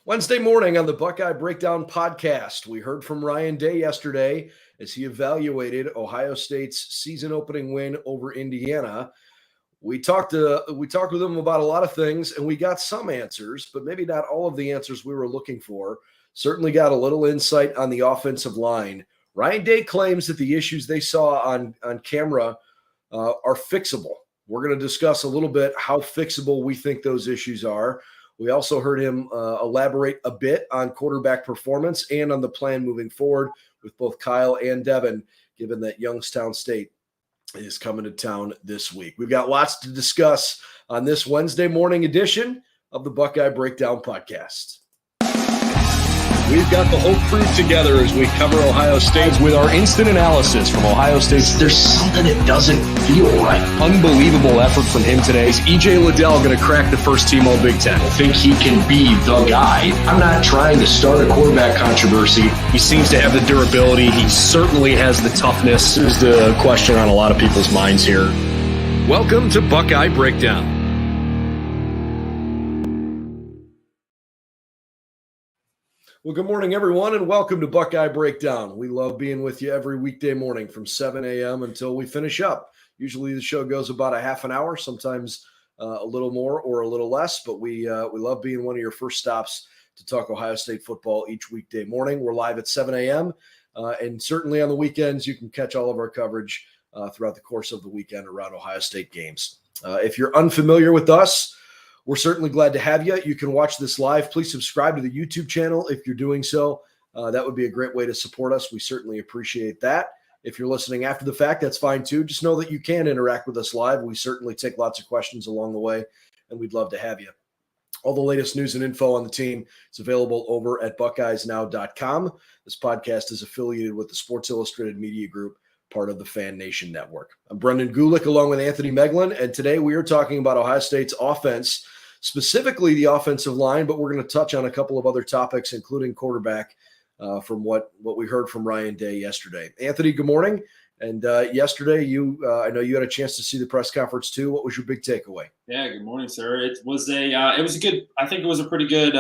Wednesday morning on the Buckeye Breakdown podcast, we heard from Ryan Day yesterday as he evaluated Ohio State's season opening win over Indiana. We talked with him about a lot of things, and we got some answers, but maybe not all of the answers we were looking for. Certainly got a little insight on the offensive line. Ryan Day claims that the issues they saw on camera are fixable. We're going to discuss a little bit how fixable we think those issues are. We also heard him elaborate a bit on quarterback performance and on the plan moving forward with both Kyle and Devin, given that Youngstown State is coming to town this week. We've got lots to discuss on this Wednesday morning edition of the Buckeye Breakdown podcast. We've got the whole crew together as we cover Ohio State with our instant analysis from Ohio State. There's something that doesn't feel right. Unbelievable effort from him today. Is E.J. Liddell going to crack the first team All Big Ten? I think he can be the guy. I'm not trying to start a quarterback controversy. He seems to have the durability. He certainly has the toughness. Is the question on a lot of people's minds here. Welcome to Buckeye Breakdown. Well, good morning, everyone, and welcome to Buckeye Breakdown. We love being with you every weekday morning from 7 a.m. until we finish up. Usually the show goes about a half an hour, sometimes a little more or a little less, but we love being one of your first stops to talk Ohio State football each weekday morning. We're live at 7 a.m., and certainly on the weekends, you can catch all of our coverage throughout the course of the weekend around Ohio State games. If you're unfamiliar with us, we're certainly glad to have you. You can watch this live. Please subscribe to the YouTube channel if you're doing so. That would be a great way to support us. We certainly appreciate that. If you're listening after the fact, that's fine too. Just know that you can interact with us live. We certainly take lots of questions along the way, and we'd love to have you. All the latest news and info on the team is available over at buckeyesnow.com. This podcast is affiliated with the Sports Illustrated Media Group, part of the Fan Nation Network. I'm Brendan Gulick along with Anthony Meglin, and today we are talking about Ohio State's offense, specifically the offensive line, but we're going to touch on a couple of other topics, including quarterback, from what we heard from Ryan Day yesterday. Anthony, good morning. And yesterday, I know you had a chance to see the press conference too. What was your big takeaway? Yeah, good morning, sir. It was a good. I think it was a pretty good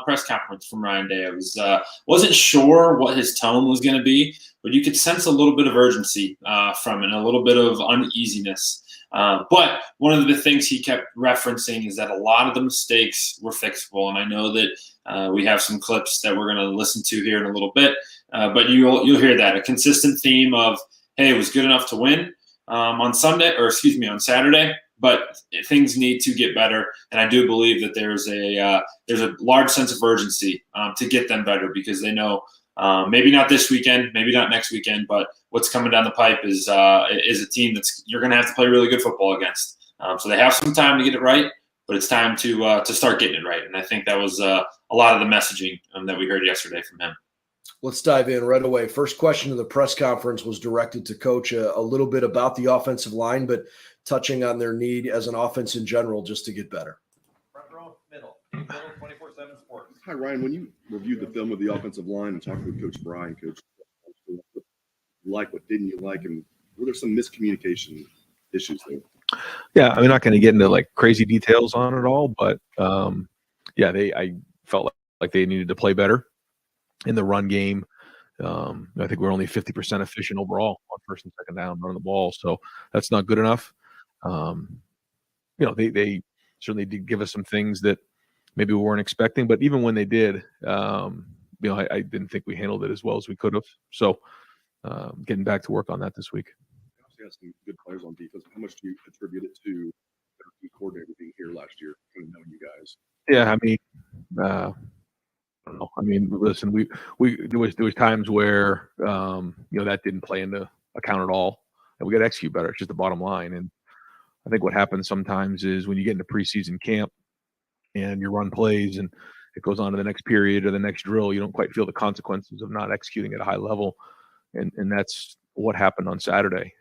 press conference from Ryan Day. I wasn't sure what his tone was going to be, but you could sense a little bit of urgency from it, and a little bit of uneasiness. But one of the things he kept referencing is that a lot of the mistakes were fixable, and I know that we have some clips that we're going to listen to here in a little bit. But you'll hear that a consistent theme of, hey, it was good enough to win on Saturday, but things need to get better. And I do believe that there's a large sense of urgency to get them better, because they know maybe not this weekend, maybe not next weekend, but what's coming down the pipe is a team you're going to have to play really good football against. So they have some time to get it right, but it's time to start getting it right. And I think that was a lot of the messaging that we heard yesterday from him. Let's dive in right away. First question of the press conference was directed to Coach a little bit about the offensive line, but touching on their need as an offense in general just to get better. Front row, middle 24/7 sports. Hi, Ryan. When you reviewed the film of the offensive line and talked with Coach Brian, what didn't you like, and were there some miscommunication issues there? Yeah, I'm not going to get into like crazy details on it all, but I felt like they needed to play better in the run game. I think we're only 50% efficient overall on first and second down running the ball, so that's not good enough. They certainly did give us some things that maybe we weren't expecting, but even when they did, I didn't think we handled it as well as we could have. So getting back to work on that this week. You also got some good players on defense. How much do you attribute it to their coordinator being here last year, kind of knowing you guys? Yeah, I don't know. Listen, there was times where that didn't play into account at all, and we got to execute better. It's just the bottom line. And I think what happens sometimes is when you get into preseason camp and you run plays and it goes on to the next period or the next drill, you don't quite feel the consequences of not executing at a high level, and that's what happened on Saturday.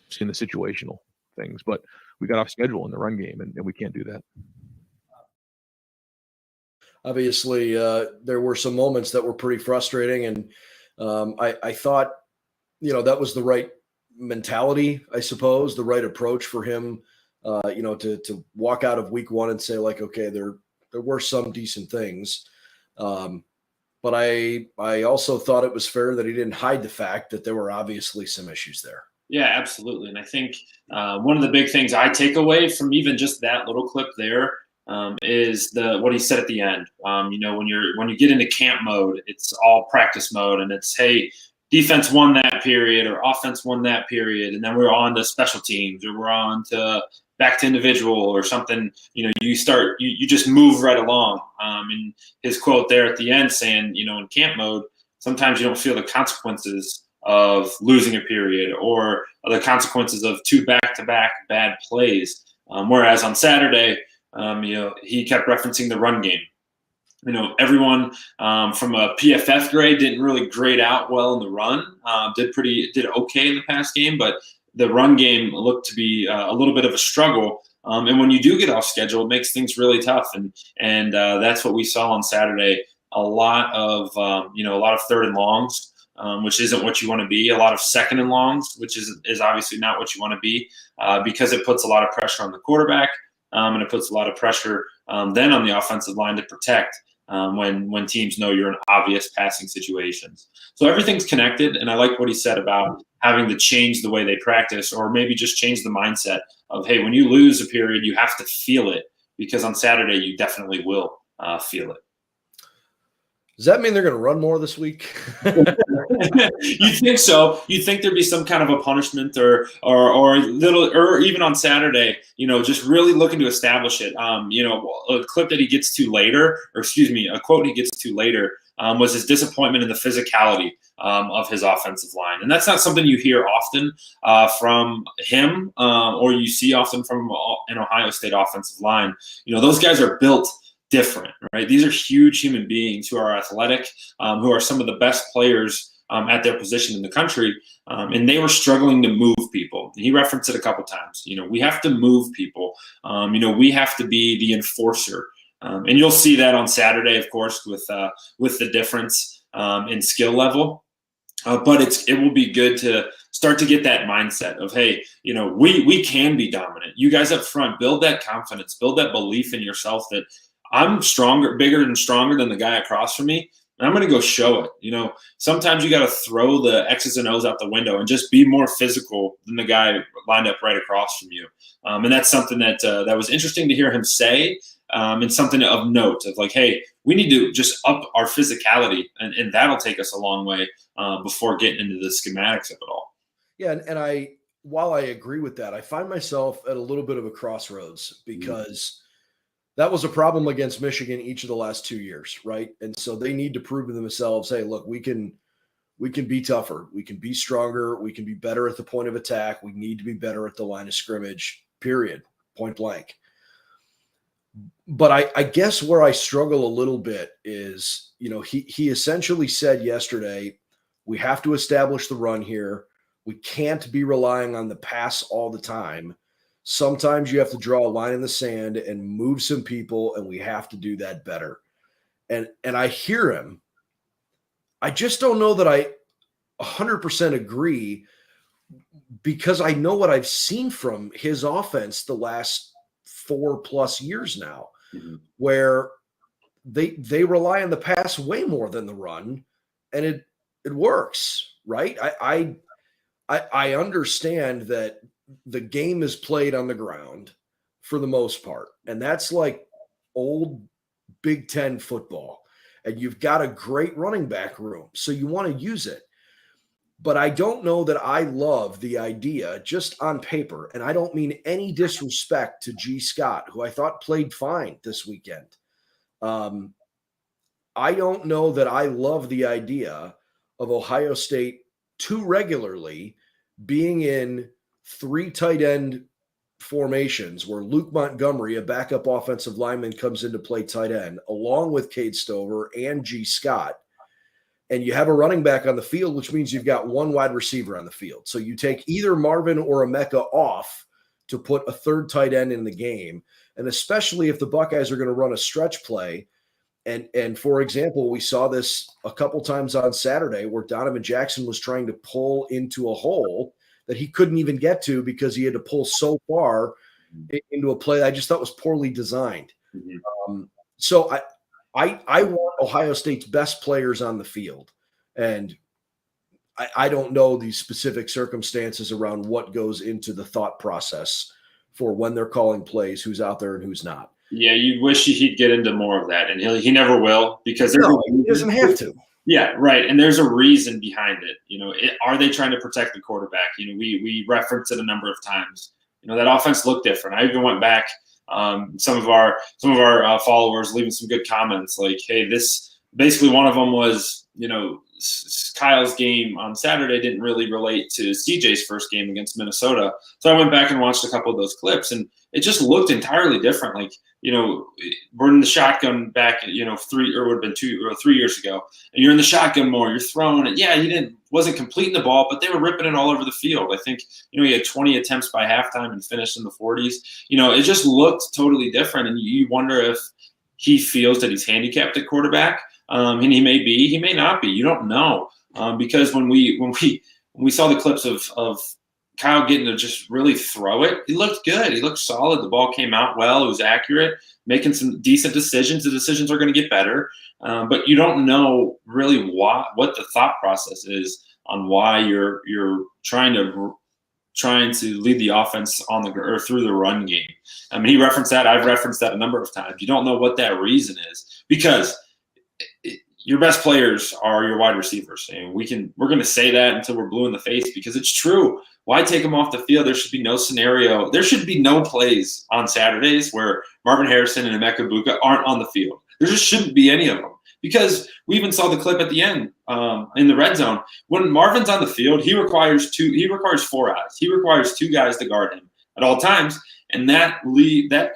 Seeing the situational things, but we got off schedule in the run game, and we can't do that. Obviously, there were some moments that were pretty frustrating, and I thought, that was the right mentality, I suppose, the right approach for him, to walk out of week one and say, like, okay, they're There were some decent things. But I also thought it was fair that he didn't hide the fact that there were obviously some issues there. Yeah, absolutely. And I think one of the big things I take away from even just that little clip there is what he said at the end. When you get into camp mode, it's all practice mode, and it's, hey, defense won that period or offense won that period, and then we're on to special teams or we're on to back to individual or something. You just move right along. And his quote there at the end saying, in camp mode, sometimes you don't feel the consequences of losing a period or the consequences of 2 back-to-back bad plays. Whereas on Saturday, he kept referencing the run game. Everyone from a PFF grade didn't really grade out well in the run. Did okay in the pass game, but the run game looked to be a little bit of a struggle. And when you do get off schedule, it makes things really tough. And that's what we saw on Saturday. A lot of third and longs, which isn't what you want to be. A lot of second and longs, which is obviously not what you want to be, because it puts a lot of pressure on the quarterback, and it puts a lot of pressure then on the offensive line to protect when teams know you're in obvious passing situations. So everything's connected, and I like what he said about having to change the way they practice, or maybe just change the mindset of, hey, when you lose a period, you have to feel it, because on Saturday you definitely will feel it. Does that mean they're going to run more this week? You think so? You think there'd be some kind of a punishment or even on Saturday, just really looking to establish it. A clip that he gets to later, a quote he gets to later was his disappointment in the physicality of his offensive line. And that's not something you hear often from him or you see often from an Ohio State offensive line. Those guys are built different, right? These are huge human beings who are athletic, who are some of the best players at their position in the country, and they were struggling to move people. He referenced it a couple times. We have to move people. We have to be the enforcer, and you'll see that on Saturday, of course, with the difference in skill level. But it will be good to start to get that mindset of, hey, we can be dominant. You guys up front, build that confidence, build that belief in yourself that I'm stronger, bigger and stronger than the guy across from me, and I'm going to go show it. Sometimes you got to throw the X's and O's out the window and just be more physical than the guy lined up right across from you. And that's something that was interesting to hear him say, and something of note of like, hey, we need to just up our physicality, and that'll take us a long way before getting into the schematics of it all. Yeah, and while I agree with that, I find myself at a little bit of a crossroads, because that was a problem against Michigan each of the last 2 years, right? And so they need to prove to themselves, hey, look, we can be tougher, we can be stronger, we can be better at the point of attack, we need to be better at the line of scrimmage, period, point blank. But I guess where I struggle a little bit is, he essentially said yesterday, we have to establish the run here. We can't be relying on the pass all the time. Sometimes you have to draw a line in the sand and move some people, and we have to do that better. And I hear him. I just don't know that I 100% agree, because I know what I've seen from his offense the last 4+ years now, where they rely on the pass way more than the run, and it works, right? I understand that the game is played on the ground for the most part, and that's like old Big Ten football, and you've got a great running back room, so you want to use it. But I don't know that I love the idea just on paper, and I don't mean any disrespect to G. Scott, who I thought played fine this weekend. I don't know that I love the idea of Ohio State too regularly being in 3 tight end formations where Luke Montgomery, a backup offensive lineman, comes into play tight end, along with Cade Stover and G. Scott. And you have a running back on the field, which means you've got 1 wide receiver on the field. So you take either Marvin or Emeka off to put a 3rd tight end in the game. And especially if the Buckeyes are going to run a stretch play. And for example, we saw this a couple times on Saturday where Donovan Jackson was trying to pull into a hole that he couldn't even get to because he had to pull so far into a play I just thought was poorly designed. So I want Ohio State's best players on the field, and I don't know the specific circumstances around what goes into the thought process for when they're calling plays, who's out there and who's not. Yeah, you wish he'd get into more of that, and he never will because he doesn't have to. Yeah, right. And there's a reason behind it. Are they trying to protect the quarterback? We referenced it a number of times. That offense looked different. I even went back. Some of our followers leaving some good comments like, "Hey, this." Basically, one of them was, Kyle's game on Saturday didn't really relate to CJ's first game against Minnesota. So I went back and watched a couple of those clips, and it just looked entirely different. Like, we're in the shotgun back, 3 years ago, and you're in the shotgun more. You're throwing it. Yeah, wasn't completing the ball, but they were ripping it all over the field. I think, he had 20 attempts by halftime and finished in the 40s. It just looked totally different, and you wonder if he feels that he's handicapped at quarterback. And he may be, he may not be. You don't know, because when we saw the clips of Kyle getting to just really throw it, he looked good. He looked solid. The ball came out well. It was accurate, making some decent decisions. The decisions are going to get better, but you don't know really what the thought process is on why you're trying to lead the offense on or through the run game. I mean, he referenced that. I've referenced that a number of times. You don't know what that reason is because your best players are your wide receivers. And we're going to say that until we're blue in the face because it's true. Why take them off the field? There should be no scenario. There should be no plays on Saturdays where Marvin Harrison and Emeka Egbuka aren't on the field. There just shouldn't be any of them because we even saw the clip at the end in the red zone. When Marvin's on the field, he requires 4 eyes. He requires 2 guys to guard him at all times. And that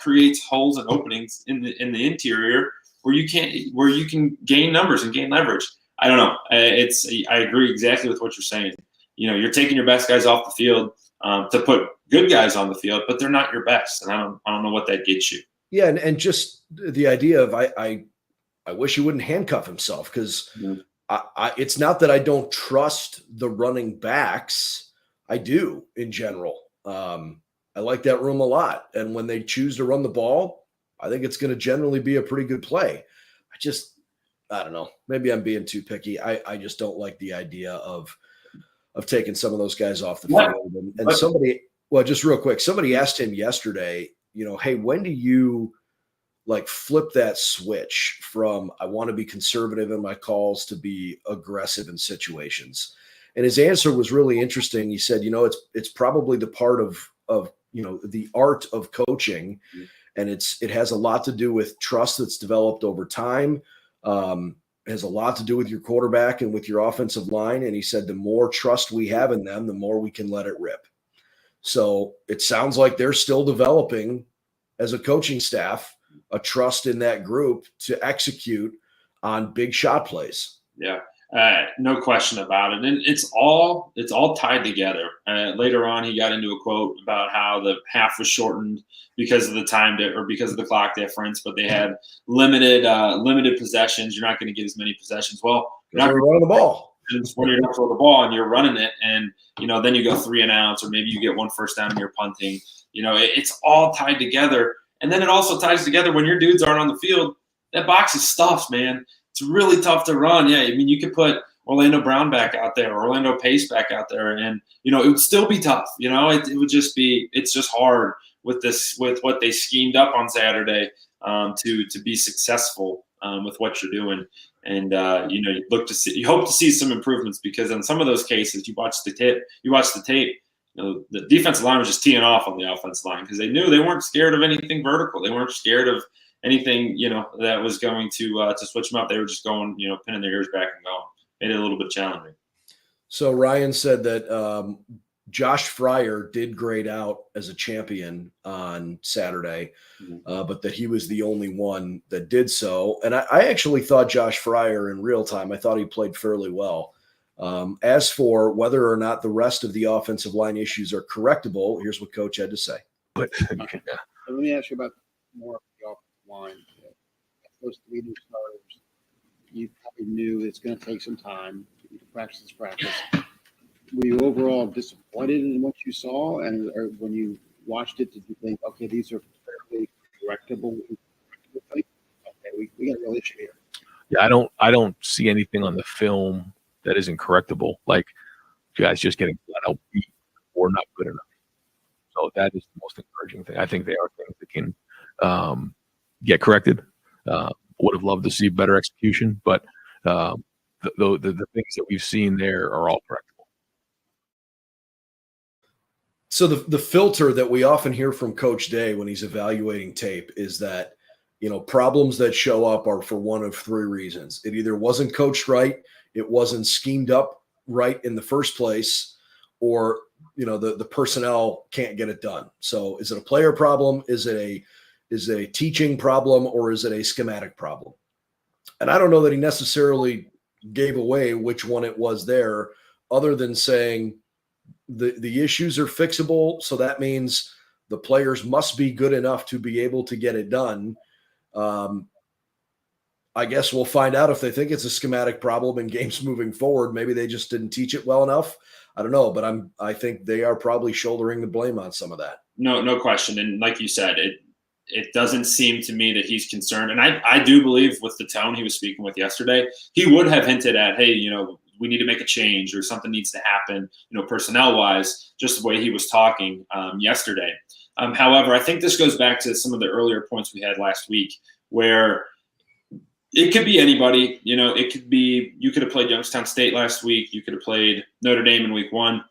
creates holes and openings in the interior where you can gain numbers and gain leverage. I don't know. I agree exactly with what you're saying. You're taking your best guys off the field to put good guys on the field, but they're not your best, and I don't know what that gets you. Yeah, and just the idea of I wish he wouldn't handcuff himself because it's not that I don't trust the running backs. I do in general. I like that room a lot, and when they choose to run the ball, I think it's going to generally be a pretty good play. I don't know. Maybe I'm being too picky. I just don't like the idea of taking some of those guys off the field. And somebody, just real quick, somebody asked him yesterday, hey, when do you flip that switch from I want to be conservative in my calls to be aggressive in situations? And his answer was really interesting. He said, it's probably the part of the art of coaching. Mm-hmm. And it has a lot to do with trust that's developed over time. It has a lot to do with your quarterback and with your offensive line. And he said, the more trust we have in them, the more we can let it rip. So it sounds like they're still developing as a coaching staff, a trust in that group to execute on big shot plays. Yeah. No question about it. And it's all tied together. Later on, he got into a quote about how the half was shortened because of the because of the clock difference, but they had limited possessions. You're not going to get as many possessions. Well, you're not running the ball. When you're not throwing the ball and you're running it, and then you go 3 and outs, or maybe you get 1 first down and you're punting. It's all tied together. And then it also ties together when your dudes aren't on the field. That box is stuffed, man. It's really tough to run. Yeah, I mean, you could put Orlando Brown back out there, Orlando Pace back out there, and it would still be tough. It would just be. It's just hard with what they schemed up on Saturday to be successful with what you're doing. And you hope to see some improvements because in some of those cases, you watch the tape. The defensive line was just teeing off on the offensive line because they knew they weren't scared of anything vertical. They weren't scared of anything, that was going to switch them up. They were just going, pinning their ears back and going. Made it a little bit challenging. So Ryan said that Josh Fryer did grade out as a champion on Saturday, but that he was the only one that did so. And I actually thought Josh Fryer in real time, I thought he played fairly well. As for whether or not the rest of the offensive line issues are correctable, here's what Coach had to say. Let me ask you about more of the offensive line. Those 3 new starters, you probably knew it's going to take some time to practice. Were you overall disappointed in what you saw? Or when you watched it, did you think, okay, these are fairly correctable? Okay, we got a real issue here. Yeah, I don't see anything on the film that isn't correctable. Like guys just getting flat out beat or not good enough. So that is the most encouraging thing. I think they are things that can get corrected. Would have loved to see better execution, but the things that we've seen there are all correctable. So the filter that we often hear from Coach Day when he's evaluating tape is that, problems that show up are for one of three reasons. It either wasn't coached right, it wasn't schemed up right in the first place, or the personnel can't get it done. So is it a player problem? Is it a teaching problem, or is it a schematic problem? And I don't know that he necessarily gave away which one it was there, other than saying the issues are fixable. So that means the players must be good enough to be able to get it done. I guess we'll find out if they think it's a schematic problem in games moving forward. Maybe they just didn't teach it well enough. I don't know, but I think they are probably shouldering the blame on some of that. No question. And like you said, it doesn't seem to me that he's concerned. And I do believe with the tone he was speaking with yesterday, he would have hinted at, hey, we need to make a change or something needs to happen, personnel wise, just the way he was talking yesterday. However, I think this goes back to some of the earlier points we had last week where it could be anybody. It could be you could have played Youngstown State last week. You could have played Notre Dame in week one.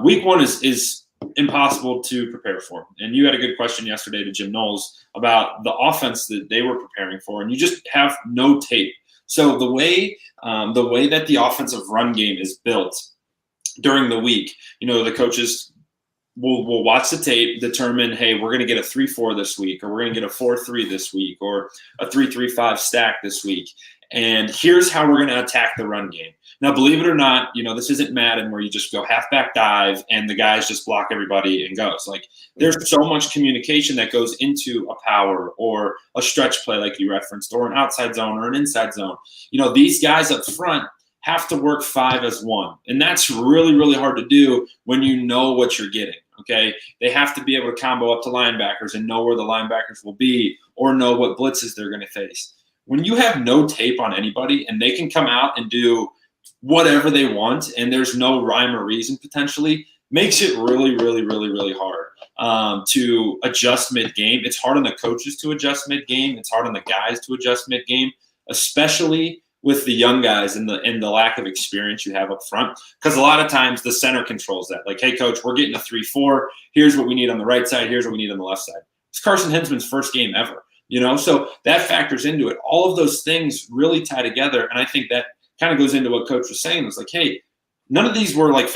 Week one is impossible to prepare for. And you had a good question yesterday to Jim Knowles about the offense that they were preparing for, and you just have no tape. So the way that the offensive run game is built during the week, the coaches will watch the tape, determine, hey, we're going to get a 3-4 this week, or we're going to get a 4-3 this week, or a 3-3-5 stack this week. And here's how we're going to attack the run game. Now, believe it or not, this isn't Madden where you just go halfback dive and the guys just block everybody and goes. Like, there's so much communication that goes into a power or a stretch play like you referenced, or an outside zone or an inside zone. These guys up front have to work 5 as 1. And that's really, really hard to do when you know what you're getting. Okay, they have to be able to combo up to linebackers and know where the linebackers will be, or know what blitzes they're going to face. When you have no tape on anybody and they can come out and do whatever they want and there's no rhyme or reason potentially, makes it really, really, really, really hard to adjust mid-game. It's hard on the coaches to adjust mid-game. It's hard on the guys to adjust mid-game, especially with the young guys and the lack of experience you have up front. Because a lot of times the center controls that. Like, hey, coach, we're getting a 3-4. Here's what we need on the right side. Here's what we need on the left side. It's Carson Hinsman's first game ever, so that factors into it. All of those things really tie together. And I think that kind of goes into what coach was saying. It was like, hey, none of these were like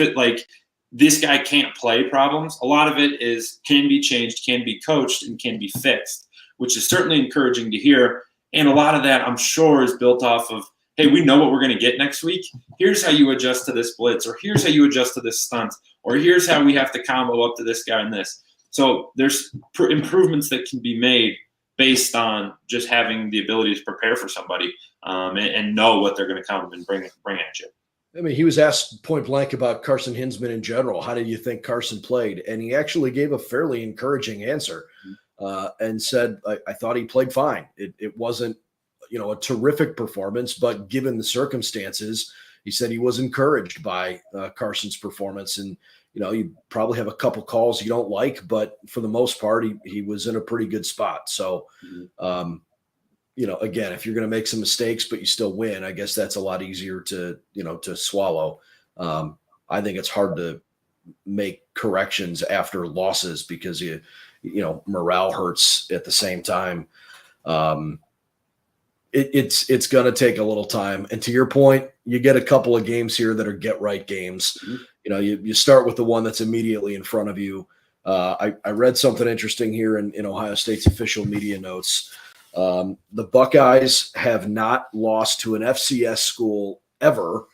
this guy can't play problems. A lot of it can be changed, can be coached, and can be fixed, which is certainly encouraging to hear. And a lot of that, I'm sure, is built off of, hey, we know what we're going to get next week. Here's how you adjust to this blitz, or here's how you adjust to this stunt, or here's how we have to combo up to this guy and this. So there's improvements that can be made based on just having the ability to prepare for somebody and know what they're going to come and bring at you. I mean, he was asked point blank about Carson Hinsman in general. How did you think Carson played? And he actually gave a fairly encouraging answer and said, I thought he played fine. It wasn't, a terrific performance, but given the circumstances, he said he was encouraged by Carson's performance. And, you probably have a couple calls you don't like, but for the most part, he was in a pretty good spot. So, again, if you're going to make some mistakes, but you still win, I guess that's a lot easier to swallow. I think it's hard to make corrections after losses because morale hurts at the same time. It's going to take a little time. And to your point, you get a couple of games here that are get right games. You start with the one that's immediately in front of you. I read something interesting here in Ohio State's official media notes. The Buckeyes have not lost to an FCS school ever.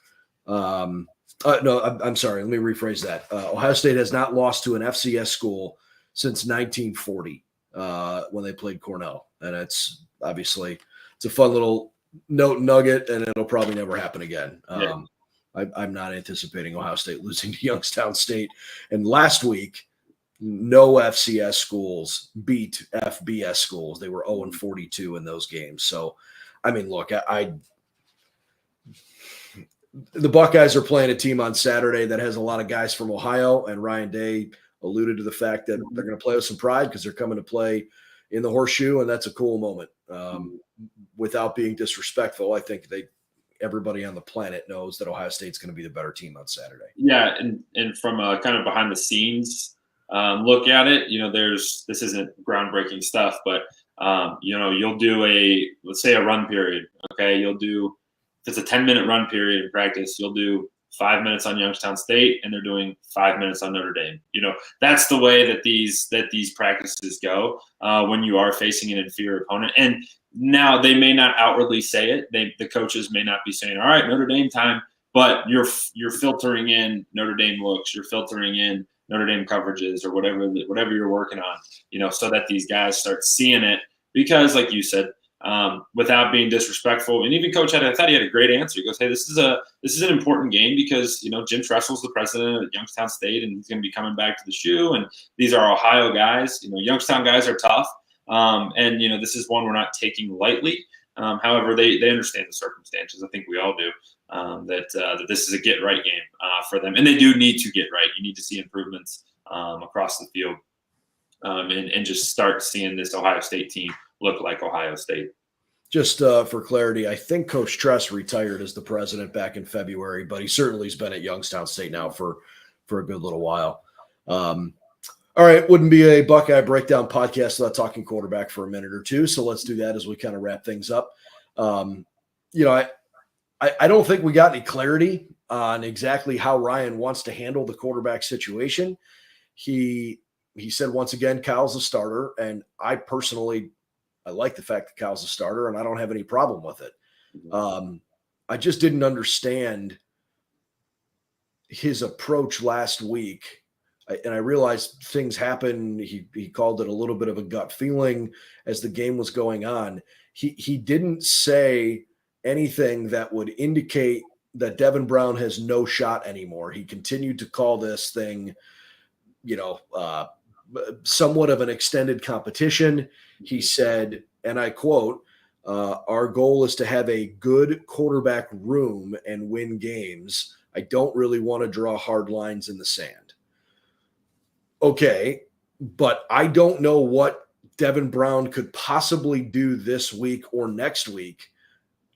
No, I'm sorry. Let me rephrase that. Ohio State has not lost to an FCS school since 1940 when they played Cornell. And it's obviously it's a fun little nugget, and it'll probably never happen again. I'm not anticipating Ohio State losing to Youngstown State. And last week, no FCS schools beat FBS schools. They were 0-42 in those games. So I mean, look, the Buckeyes are playing a team on Saturday that has a lot of guys from Ohio, and Ryan Day alluded to the fact that they're going to play with some pride because they're coming to play in the Horseshoe, and that's a cool moment. Without being disrespectful, I think everybody on the planet knows that Ohio State's going to be the better team on Saturday. Yeah, and from a kind of behind the scenes look at it, this isn't groundbreaking stuff, but you'll do let's say a run period. Okay, if it's a 10-minute run period in practice, you'll do 5 minutes on Youngstown State, and they're doing 5 minutes on Notre Dame. That's the way that these practices go when you are facing an inferior opponent. And now they may not outwardly say it. The coaches may not be saying, "All right, Notre Dame time," but you're filtering in Notre Dame looks, you're filtering in Notre Dame coverages, or whatever you're working on, so that these guys start seeing it. Because, like you said, without being disrespectful, and even Coach I thought he had a great answer. He goes, "Hey, this is an important game because Jim Tressel's the president of Youngstown State, and he's going to be coming back to the shoe, and these are Ohio guys. Youngstown guys are tough, and this is one we're not taking lightly. However, they understand the circumstances. I think we all do. That this is a get right game for them, and they do need to get right. You need to see improvements across the field, and just start seeing this Ohio State team look like Ohio State." Just for clarity, I think Coach Tress retired as the president back in February, but he certainly has been at Youngstown State now for a good little while. All right, wouldn't be a Buckeye Breakdown podcast without talking quarterback for a minute or two, so let's do that as we kind of wrap things up. I don't think we got any clarity on exactly how Ryan wants to handle the quarterback situation. He said once again, Kyle's a starter, and I like the fact that Kyle's a starter, and I don't have any problem with it. I just didn't understand his approach last week, and I realized things happen. He called it a little bit of a gut feeling as the game was going on. He didn't say anything that would indicate that Devin Brown has no shot anymore. He continued to call this thing, somewhat of an extended competition. He said, and I quote, "Our goal is to have a good quarterback room and win games. I don't really want to draw hard lines in the sand." Okay, but I don't know what Devin Brown could possibly do this week or next week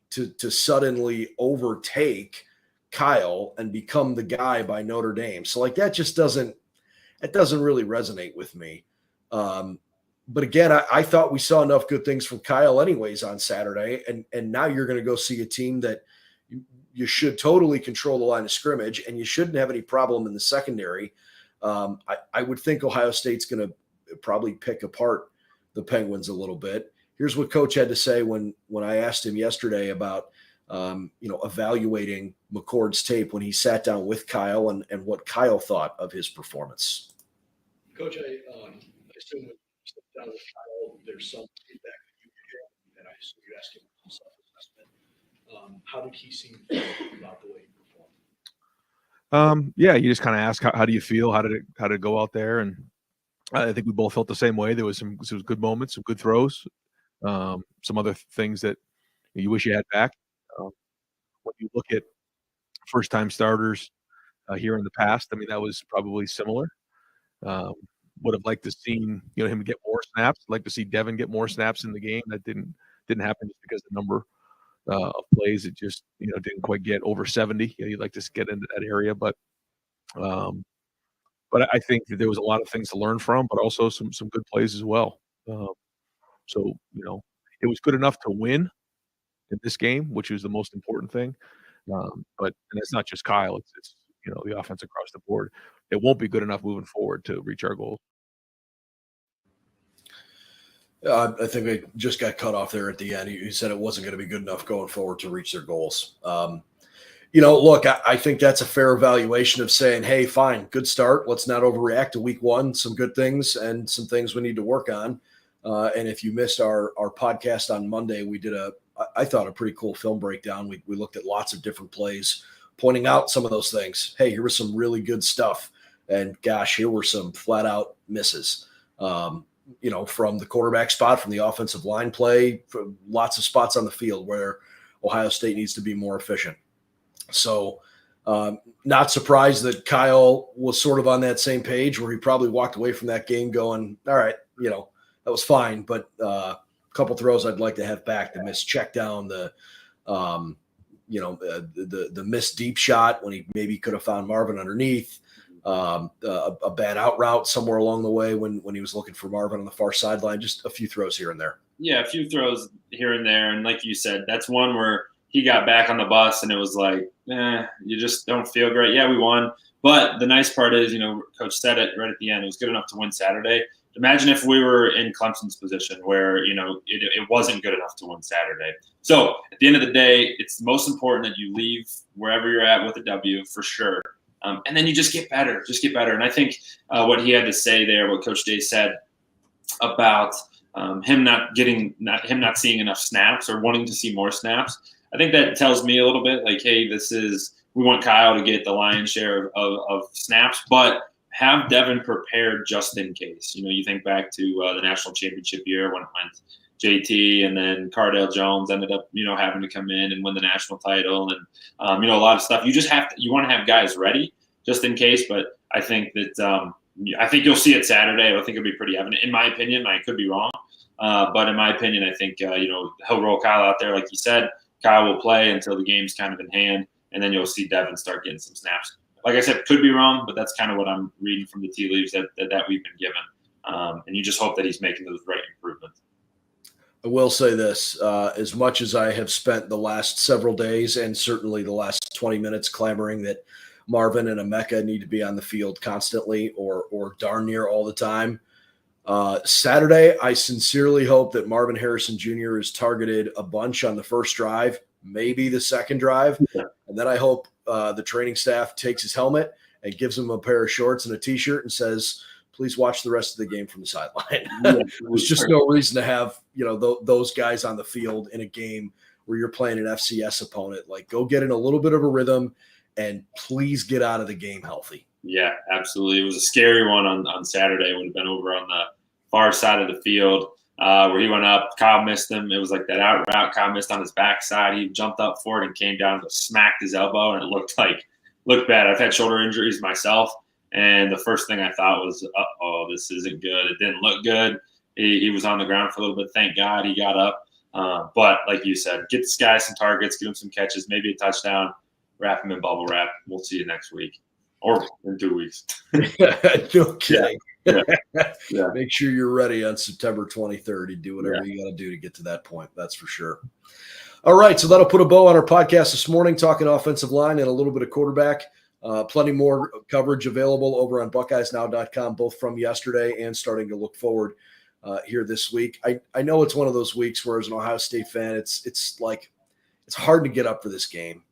to suddenly overtake Kyle and become the guy by Notre Dame. So that just doesn't really resonate with me. But again, I thought we saw enough good things from Kyle anyways on Saturday. And now you're going to go see a team that you should totally control the line of scrimmage, and you shouldn't have any problem in the secondary. I would think Ohio State's going to probably pick apart the Penguins a little bit. Here's what Coach had to say when I asked him yesterday about evaluating McCord's tape when he sat down with Kyle and what Kyle thought of his performance. Coach, I assume when you sit down with Kyle, there's some feedback that you get, and I assume you asked him some self-assessment. How did he seem to feel about the way he performed? Yeah, you just kind of ask, how do you feel? How did it go out there? And I think we both felt the same way. There was some good moments, some good throws, some other things that you wish you had back. When you look at first-time starters here in the past, I mean, that was probably similar. Would have liked to seen him get more snaps. Like to see Devin get more snaps in the game. That didn't happen just because the number of plays it just didn't quite get over 70. You'd like to get into that area, but I think that there was a lot of things to learn from, but also some good plays as well. So it was good enough to win in this game, which was the most important thing. But it's not just Kyle; it's the offense across the board. It won't be good enough moving forward to reach our goals. I think they just got cut off there at the end. He said it wasn't going to be good enough going forward to reach their goals. Look, I think that's a fair evaluation of saying, hey, fine, good start. Let's not overreact to week one. Some good things and some things we need to work on. And if you missed our podcast on Monday, we did I thought a pretty cool film breakdown. We looked at lots of different plays, pointing out some of those things. Hey, here was some really good stuff. And gosh, here were some flat out misses. from the quarterback spot, from the offensive line play, from lots of spots on the field where Ohio State needs to be more efficient. So not surprised that Kyle was sort of on that same page where he probably walked away from that game going, all right, that was fine. But a couple throws I'd like to have back, the missed check down, the missed deep shot when he maybe could have found Marvin underneath, a bad out route somewhere along the way when he was looking for Marvin on the far sideline, just a few throws here and there. Yeah, a few throws here and there. And like you said, that's one where he got back on the bus and it was like, you just don't feel great. Yeah, we won. But the nice part is, Coach said it right at the end, it was good enough to win Saturday. Imagine if we were in Clemson's position where, it wasn't good enough to win Saturday. So at the end of the day, it's most important that you leave wherever you're at with a W for sure. And then you just get better, And I think what he had to say there, what Coach Day said about him not seeing enough snaps or wanting to see more snaps, I think that tells me a little bit like, hey, we want Kyle to get the lion's share of snaps, but have Devin prepared just in case. You think back to the national championship year when it went JT and then Cardale Jones ended up, having to come in and win the national title and, a lot of stuff. You want to have guys ready just in case, but I think that I think you'll see it Saturday. I think it'll be pretty evident. In my opinion, I could be wrong, but in my opinion, I think, he'll roll Kyle out there. Like you said, Kyle will play until the game's kind of in hand, and then you'll see Devin start getting some snaps. Like I said, could be wrong, but that's kind of what I'm reading from the tea leaves that we've been given. And you just hope that he's making those right improvements. I will say this, as much as I have spent the last several days and certainly the last 20 minutes clamoring that Marvin and Emeka need to be on the field constantly or darn near all the time, Saturday, I sincerely hope that Marvin Harrison Jr. is targeted a bunch on the first drive, maybe the second drive. Yeah. And then I hope the training staff takes his helmet and gives him a pair of shorts and a T-shirt and says, please watch the rest of the game from the sideline. There's just no reason to have, those guys on the field in a game where you're playing an FCS opponent. Like, go get in a little bit of a rhythm and please get out of the game healthy. Yeah, absolutely. It was a scary one on Saturday. It would have been over on the far side of the field where he went up. Kyle missed him. It was like that out route. Kyle missed on his backside. He jumped up for it and came down and smacked his elbow, and it looked bad. I've had shoulder injuries myself, and the first thing I thought was, this isn't good. It didn't look good. He was on the ground for a little bit. Thank God he got up. But like you said, get this guy some targets, give him some catches, maybe a touchdown, wrap him in bubble wrap. We'll see you next week. Or in 2 weeks. No kidding. Yeah. Make sure you're ready on September 23rd. You do whatever you got to do to get to that point. That's for sure. All right. So that'll put a bow on our podcast this morning, talking offensive line and a little bit of quarterback. Plenty more coverage available over on BuckeyesNow.com, both from yesterday and starting to look forward here this week. I know it's one of those weeks where, as an Ohio State fan, it's hard to get up for this game.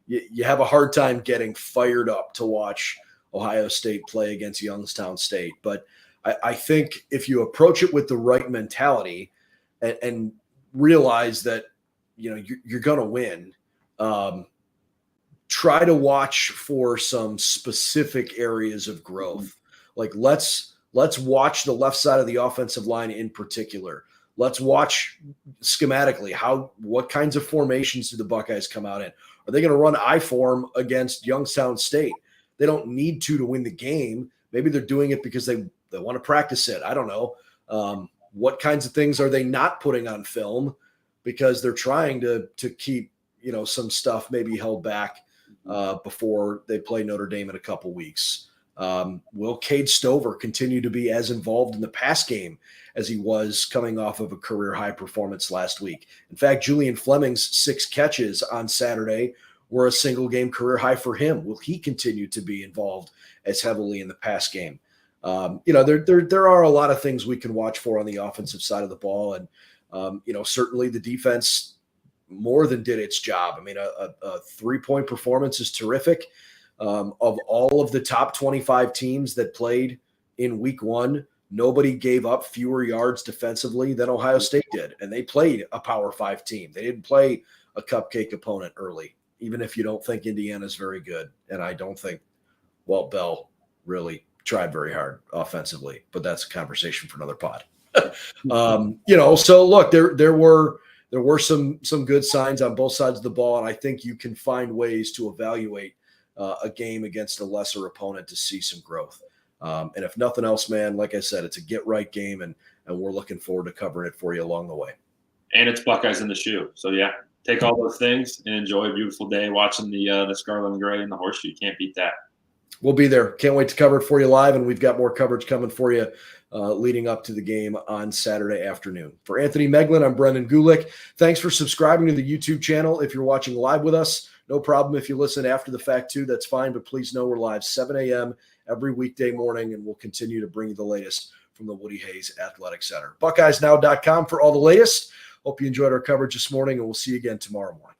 You have a hard time getting fired up to watch Ohio State play against Youngstown State. But I think if you approach it with the right mentality and realize that, you're going to win, try to watch for some specific areas of growth. Like let's watch the left side of the offensive line in particular. Let's watch schematically what kinds of formations do the Buckeyes come out in? Are they going to run I-form against Youngstown State? They don't need to win the game. Maybe they're doing it because they want to practice it. I don't know. What kinds of things are they not putting on film because they're trying to keep, some stuff maybe held back before they play Notre Dame in a couple weeks? Will Cade Stover continue to be as involved in the pass game as he was coming off of a career high performance last week? In fact, Julian Fleming's 6 catches on Saturday were a single game career high for him. Will he continue to be involved as heavily in the pass game? There are a lot of things we can watch for on the offensive side of the ball. And, certainly the defense more than did its job. I mean, a 3-point performance is terrific. Of all of the top 25 teams that played in week 1, nobody gave up fewer yards defensively than Ohio State did. And they played a Power 5 team. They didn't play a cupcake opponent early, even if you don't think Indiana's very good. And I don't think Walt Bell really tried very hard offensively, but that's a conversation for another pod. So look, there were some good signs on both sides of the ball, and I think you can find ways to evaluate a game against a lesser opponent to see some growth. And if nothing else, man, like I said, it's a get right game, and we're looking forward to covering it for you along the way. And it's Buckeyes in the shoe. So yeah, take all those things and enjoy a beautiful day watching the Scarlet and Gray and the Horseshoe. You can't beat that. We'll be there. Can't wait to cover it for you live, and we've got more coverage coming for you leading up to the game on Saturday afternoon. For Anthony Meglin, I'm Brendan Gulick. Thanks for subscribing to the YouTube channel. If you're watching live with us, no problem. If you listen after the fact too, that's fine. But please know we're live 7 a.m. every weekday morning, and we'll continue to bring you the latest from the Woody Hayes Athletic Center. BuckeyesNow.com for all the latest. Hope you enjoyed our coverage this morning, and we'll see you again tomorrow morning.